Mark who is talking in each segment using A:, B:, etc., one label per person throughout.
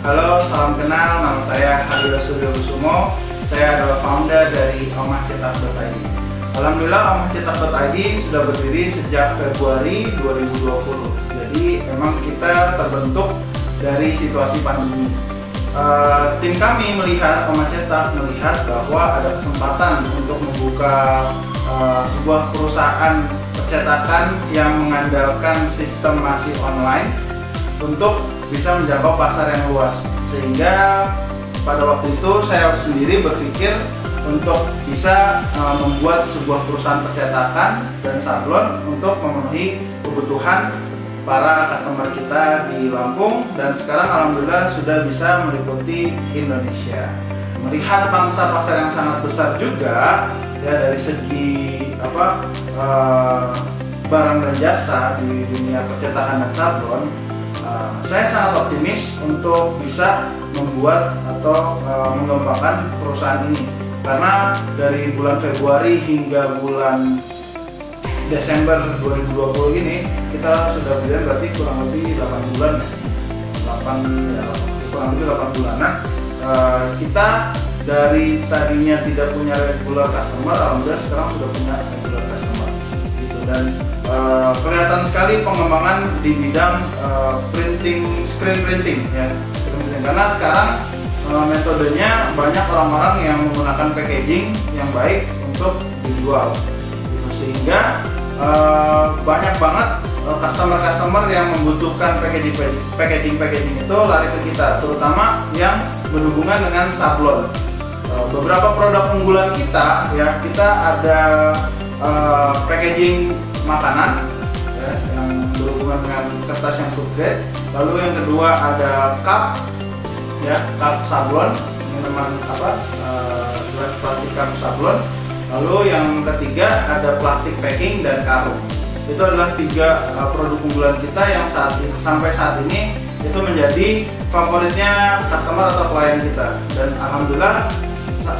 A: Halo, salam kenal. Nama saya Hadira Suryokusumo. Saya adalah founder dari omahcetak.id. Alhamdulillah, omahcetak.id sudah berdiri sejak Februari 2020. Jadi memang kita terbentuk dari situasi pandemi. Tim kami melihat, Omahcetak melihat bahwa ada kesempatan untuk membuka sebuah perusahaan percetakan yang mengandalkan sistem masih online untuk bisa menjangkau pasar yang luas. Sehingga pada waktu itu saya sendiri berpikir untuk bisa membuat sebuah perusahaan percetakan dan sablon untuk memenuhi kebutuhan para customer kita di Lampung, dan sekarang alhamdulillah sudah bisa meliputi Indonesia. Melihat pangsa pasar yang sangat besar juga ya dari segi barang dan jasa di dunia percetakan dan sablon, saya sangat optimis untuk bisa membuat atau mengembangkan perusahaan ini, karena dari bulan Februari hingga bulan Desember 2020 ini kita sudah berarti kurang lebih 8 bulan, kurang lebih 8 bulanan. Kita dari tadinya tidak punya regular customer, alhamdulillah sekarang sudah punya regular customer gitu. Dan kelihatan sekali pengembangan di bidang screen printing ya, karena sekarang metodenya banyak orang-orang yang menggunakan packaging yang baik untuk dijual gitu, sehingga banyak banget customer yang membutuhkan packaging itu lari ke kita, terutama yang berhubungan dengan sablon. Beberapa produk unggulan kita ya, kita ada packaging makanan ya, yang berhubungan dengan kertas yang food grade. Lalu yang kedua ada cup ya, cup sablon, minuman gelas plastik cup sablon. Lalu yang ketiga ada plastik packing dan karung. Itu adalah 3 produk unggulan kita yang sampai saat ini itu menjadi favoritnya customer atau klien kita. Dan alhamdulillah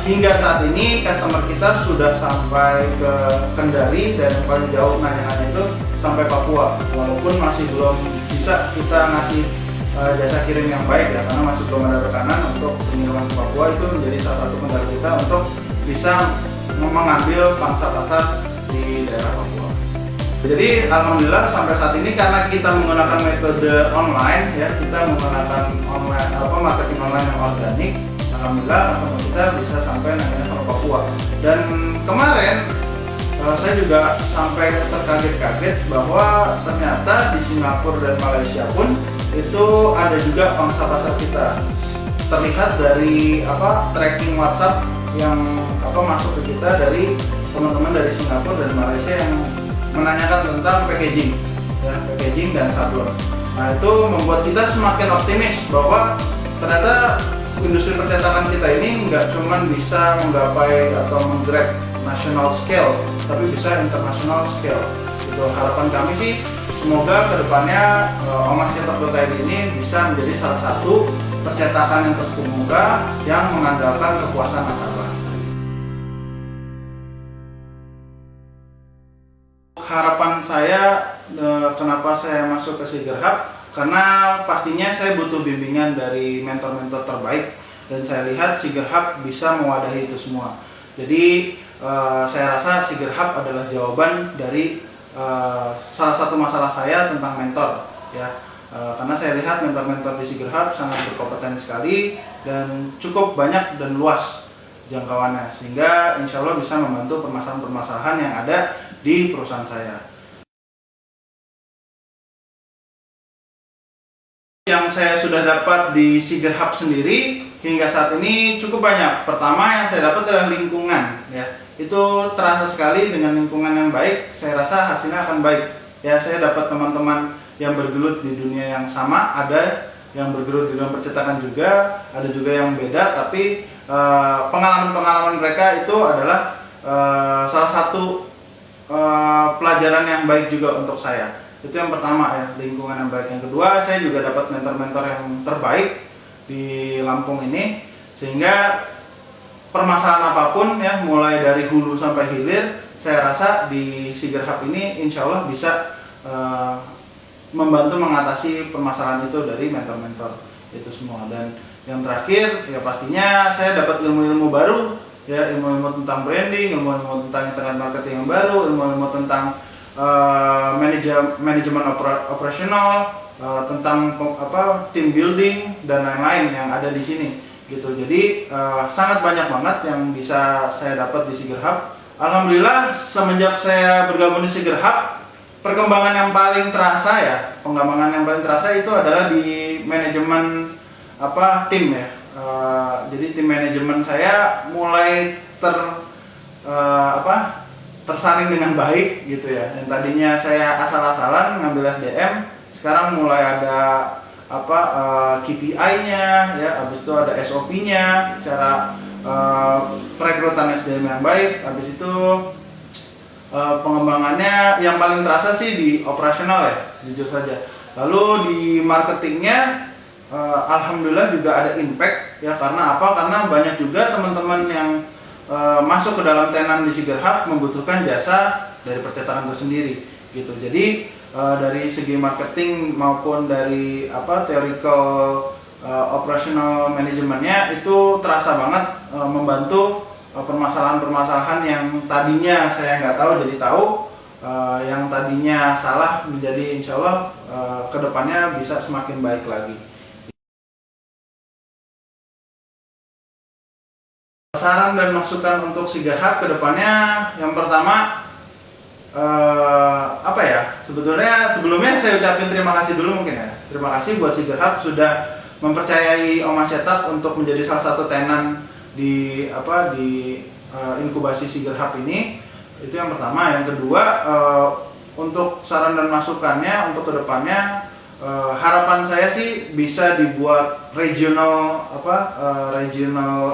A: hingga saat ini customer kita sudah sampai ke Kendari, dan yang paling jauh nanya-nanya itu sampai Papua. Walaupun masih belum bisa kita ngasih jasa kirim yang baik ya, karena masih belum ada rekanan untuk pengiriman ke Papua. Itu menjadi salah satu kendala kita untuk bisa mengambil pangsa pasar di daerah Papua. Jadi alhamdulillah sampai saat ini karena kita menggunakan metode online ya, kita menggunakan marketing online yang organik, alhamdulillah customer kita bisa sampai nanya sama Papua. Dan kemarin saya juga sampai terkaget-kaget bahwa ternyata di Singapura dan Malaysia pun itu ada juga pangsa pasar kita. Terlihat dari tracking WhatsApp yang masuk ke kita dari teman-teman dari Singapura dan Malaysia yang menanyakan tentang packaging ya, packaging dan sablon. Nah, itu membuat kita semakin optimis bahwa ternyata industri percetakan kita ini nggak cuma bisa menggapai atau menggrab national scale, tapi bisa international scale. Itu harapan kami sih, semoga kedepannya omahcetak.id ini bisa menjadi salah satu percetakan yang terkemuka yang mengandalkan kepuasan nasabah. Harapan saya kenapa saya masuk ke Siger Hub, karena pastinya saya butuh bimbingan dari mentor-mentor terbaik, dan saya lihat Siger Hub bisa mewadahi itu semua. Jadi saya rasa Siger Hub adalah jawaban dari salah satu masalah saya tentang mentor ya. Karena saya lihat mentor-mentor di Siger Hub sangat berkompeten sekali dan cukup banyak dan luas jangkauannya, sehingga insya Allah bisa membantu permasalahan-permasalahan yang ada di perusahaan saya. Yang saya sudah dapat di Siger Hub sendiri hingga saat ini cukup banyak. Pertama yang saya dapat adalah lingkungan ya. Itu terasa sekali dengan lingkungan yang baik, saya rasa hasilnya akan baik. Ya, saya dapat teman-teman yang bergelut di dunia yang sama, ada yang bergelut di dalam percetakan juga, ada juga yang beda, tapi pengalaman-pengalaman mereka itu adalah salah satu pelajaran yang baik juga untuk saya. Itu yang pertama ya, lingkungan yang baik. Yang kedua, saya juga dapat mentor-mentor yang terbaik di Lampung ini, sehingga permasalahan apapun ya, mulai dari hulu sampai hilir, saya rasa di Siger Hub ini insya Allah bisa membantu mengatasi permasalahan itu dari mentor-mentor. itu semua. Dan yang terakhir ya pastinya saya dapat ilmu-ilmu baru, ya ilmu-ilmu tentang branding, ilmu-ilmu tentang internet marketing yang baru, ilmu-ilmu tentang manajemen operasional, tentang team building dan lain-lain yang ada di sini gitu. Jadi sangat banyak banget yang bisa saya dapat di Siger Hub. Alhamdulillah semenjak saya bergabung di Siger Hub, pengembangan yang paling terasa itu adalah di manajemen tim ya. Jadi tim manajemen saya mulai tersaring dengan baik gitu ya. Yang tadinya saya asal-asalan ngambil SDM, sekarang mulai ada KPI-nya ya, habis itu ada SOP-nya, cara perekrutan SDM yang baik, habis itu pengembangannya yang paling terasa sih di operasional ya, jujur saja. Lalu di marketingnya alhamdulillah juga ada impact ya, karena apa? Karena banyak juga teman-teman yang masuk ke dalam tenan di Siger Hub membutuhkan jasa dari percetakan itu sendiri gitu. Jadi dari segi marketing maupun dari theoretical operational manajemennya itu terasa banget membantu permasalahan-permasalahan yang tadinya saya nggak tahu jadi tahu, yang tadinya salah menjadi insya Allah kedepannya bisa semakin baik lagi. Saran dan masukan untuk Siger Hub kedepannya, yang pertama sebelumnya saya ucapin terima kasih dulu mungkin ya. Terima kasih buat Siger Hub sudah mempercayai Omah Cetak untuk menjadi salah satu tenan di inkubasi Siger Hub ini. Itu yang pertama. Yang kedua, untuk saran dan masukannya untuk kedepannya, harapan saya sih bisa dibuat regional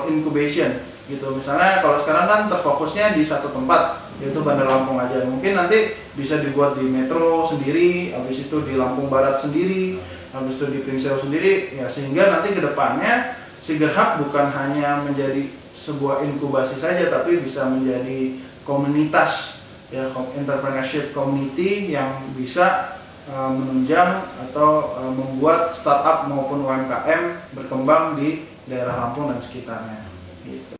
A: incubation gitu. Misalnya kalau sekarang kan terfokusnya di satu tempat, yaitu Bandar Lampung aja. Mungkin nanti bisa dibuat di Metro sendiri, habis itu di Lampung Barat sendiri, habis itu di Pringseu sendiri ya, sehingga nanti kedepannya Siger Hub bukan hanya menjadi sebuah inkubasi saja, tapi bisa menjadi komunitas ya, entrepreneurship community yang bisa menunjang atau membuat startup maupun UMKM berkembang di daerah Lampung dan sekitarnya gitu.